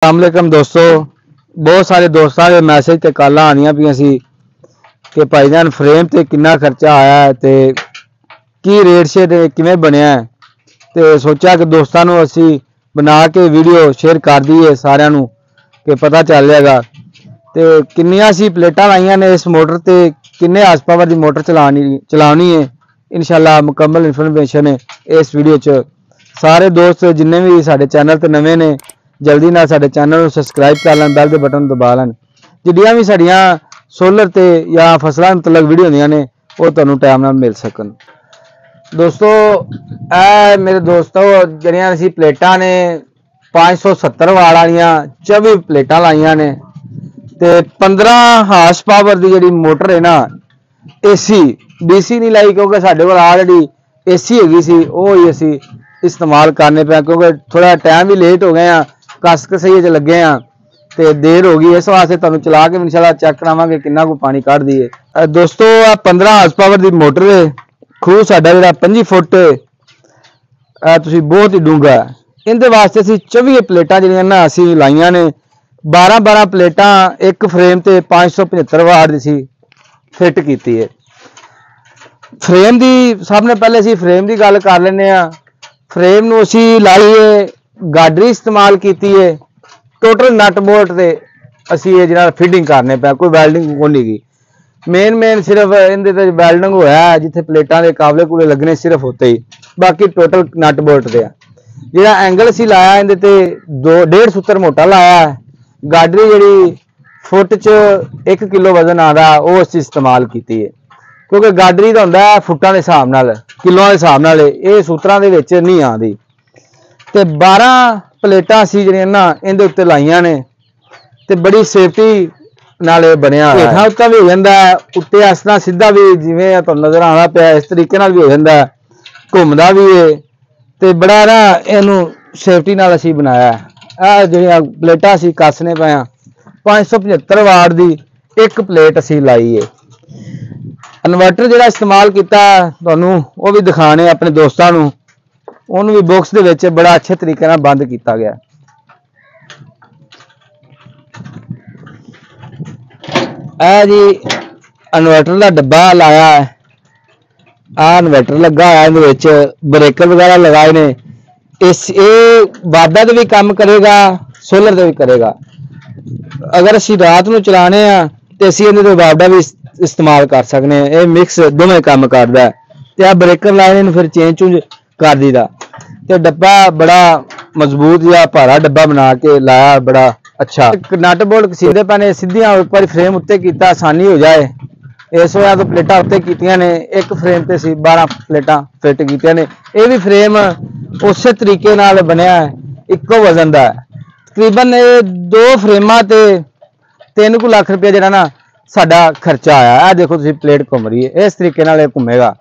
अस्सलामुअलैकुम दोस्तों, बहुत सारे दोस्तों के मैसेज ते कॉलां आनियां पियां सी कि भाईजान फ्रेम ते कितना खर्चा आया है ते की रेट शेट किवें बनया है। ते सोचा कि दोस्तों नूं असी बना के वीडियो शेयर कर दईए सारिआं नूं कि पता चल जाएगा। ते किन्नियां सी प्लेटां लाइयां ने इस मोटर ते किन्ने हार्स पावर दी मोटर चलानी है। इंशाल्लाह मुकम्मल इन्फॉर्मेशन है इस वीडियो च। सारे दोस्त जिन्ने भी साडे चैनल ते नवे ने जल्दी ना साडे चैनल को सबसक्राइब कर लैन, बैल के बटन दबा लैन। जिहड़ियां भी साडियां सोलर ते या फसलां मतलब वीडियो होंदियां ने वो तुहानूं टाइम नाल मिल सकन। दोस्तों ए मेरे दोस्तों जिहड़ियां असीं प्लेटां ने 570 वाट वालियां 24 प्लेटां लाइयां ने ते 15 हार्स पावर दी जिहड़ी मोटर है ना एसी डीसी नहीं लाई, क्योंकि साडे कोल ऑलरेडी एसी हैगी सी वो ही असीं इस्तेमाल करने पे, क्योंकि थोड़ा टाइम भी लेट हो गए हैं, कसक सही च लगे हैं तो देर हो गई। इस वास्ते तुहानूं चला के इंशाल्लाह चेक करावांगे कितना को पानी कढ़ दी है। दोस्तों 15 हार्स पावर की मोटर है। खूह साडा जिहड़ा 25 फुट तुसीं बहुत ही डूंगा है। इहदे वास्ते असीं 24 प्लेटां जिहड़ियां ना असीं लाइयां ने 12 प्लेटां एक फ्रेम ते 575 वाट दी सी फिट कीती है। फ्रेम दी सब ने पहले असीं फ्रेम की गल कर लैंदे आ। फ्रेम नूं असीं लाई है गाडरी इस्तेमाल की है। टोटल नट बोल्ट से असी ये जिहड़ा फिटिंग करने पे, कोई वैल्डिंग को नहीं की। मेन सिर्फ इहदे ते वैल्डिंग होया है जिथे प्लेटां दे काबले कूले लगने सिर्फ होते ही, बाकी टोटल नट बोल्ट दे जिहड़ा एंगल असी लाया इहदे ते 1.5 सूत्र मोटा लाया है। गाडरी जिहड़ी फुट च 1 किलो वजन आदा वो असी इस्तेमाल की है, क्योंकि गाडरी दा हुंदा फुटां दे हिसाब नाल किलोआं दे हिसाब नाल, ये सूत्रां दे विच नहीं आंदी। ते 12 प्लेटां असीं जिहड़ियां ना इहदे उत्ते लाइयां ने ते बड़ी सेफ्टी नाल बनया हेठां उत्ता भी हो जांदा है, उत्ते इस तरह सीधा भी जिवें तुहानूं नज़र आना पिया इस तरीके नाल भी हो जांदा है, घुमदा भी है ते बड़ा ना इहनूं सेफ्टी नाल असीं बनाया है। जिहड़ियां प्लेटां असीं कसने पे आ 575 वाट दी एक प्लेट असीं लाई है। इन्वर्टर जिहड़ा इस्तेमाल कीता तुहानूं वो भी दिखाने अपने दोस्तां नूं, उन्होंने भी बॉक्स दे विच बड़ा अच्छे तरीके नाल बंद किया गया। ए जी इन्वर्टर का डब्बा लाया है, इन्वर्टर लगा है, इहदे विच ब्रेकर वगैरह लगाए ने। इस वादा ते भी काम करेगा, सोलर ते भी करेगा। अगर असीं रात नूं चलाने आ ते असीं इहदे ते वादा भी इस्तेमाल कर सकने हैं। ये मिक्स दोवें काम करदा है ते आ ब्रेकर लाए ने फिर चेंज चूंज कर दीदा। ते डब्बा बड़ा मजबूत या भारा डब्बा बना के लाया, बड़ा अच्छा। नट बोल्ट सीधे पैने सीधियां एक बार फ्रेम उत्ते कीता आसानी हो जाए, इस वजह तो प्लेटां उत्ते कीतियां ने। एक फ्रेम ते सी 12 प्लेटां फिट कीतियां ने। यह भी फ्रेम उस तरीके नाल बनया है, इक्को वजन दा है। तकरीबन 2 फ्रेमां ते 3 लाख रुपया जिहड़ा ना साडा खर्चा आया है। देखो तुसीं प्लेट घूम रही है, इस तरीके नाल घूमेगा।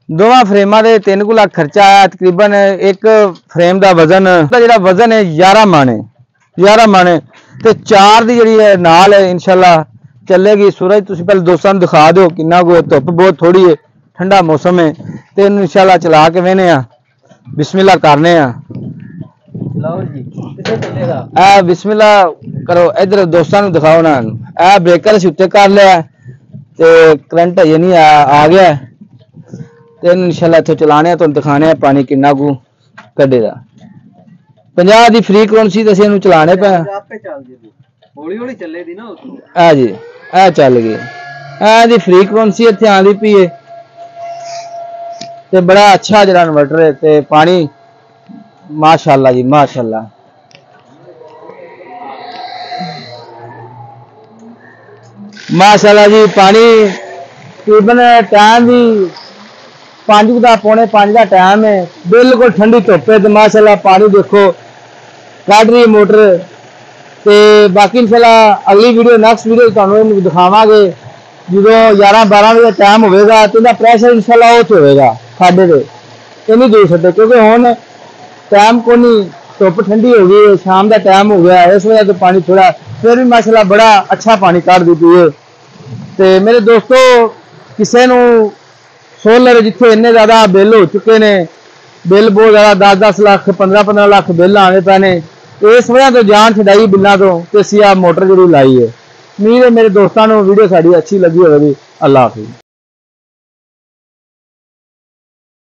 दोवां फ्रेमां दे 3 लाख खर्चा आया। तकरीबन एक फ्रेम का वजन जिहड़ा वजन है 11 माने ते 4 दी जिहड़ी है नाल है इंशाल्लाह चलेगी। सूरज तुसीं पहले दोस्तां नूं दिखा दो किन्ना को, धुप्प बहुत थोड़ी है, ठंडा मौसम है ते इहनूं इंशाल्लाह चला के वेने आ। बिस्मिल्लाह करने आ, चलाओ जी किथे चलेगा। बिस्मिल्लाह करो, इधर दोस्तां नूं दिखाओ ना। ब्रेकर असीं उत्ते कर लिया ते करंट अजे नहीं आ गया ते इंशाल्लाह इत्थों चलाने तुहानूं दिखाने पानी किन्ना कु कड्ढेगा। 50 दी फ्रीक्वेंसी ते असीं इहनूं चलाने पे हौली हौली चले दी ना जी चल गई। दी फ्रीक्वेंसी इत्थे आंदी पई है ते बड़ा अच्छा जिहड़ा इन्वर्टर है ते पानी माशाअल्लाह जी माशाअल्लाह। माशाअल्लाह जी पानी तकरीबन टाइम भी 5 का पौने 5 का टाइम है, बिल्कुल ठंडी धुप्प है। माशाअल्लाह पानी देखो कढ़ रही मोटर ते बाकी इंशाल्लाह अगली वीडियो नेक्स्ट वीडियो तुहानूं दिखावांगे जो 11-12 बजे टाइम होगा तो इहदा प्रैशर इंशाल्लाह वो होगा खाडे दे ये नहीं दे सकते, क्योंकि हुण टाइम को नहीं, धुप्प ठंडी हो गई, शाम का टाइम हो गया, इस वजह तो पानी थोड़ा फिर भी माशाअल्लाह बड़ा अच्छा पानी कढ़ दी पई है। ते मेरे दोस्तों किसी नूं सोलर जिथे इन्ने ज़्यादा बिल हो चुके हैं, बिल बहुत ज़्यादा 10-10 लाख 15-15 लाख बिल आने पे ने, इस वजह तो जान छुड़ाई बिल्लां तो ते असीं आ मोटर जरूर लाई है। उम्मीद है मेरे दोस्तों को वीडियो साड़ी अच्छी लगी होगी। अल्लाह हाफिज़।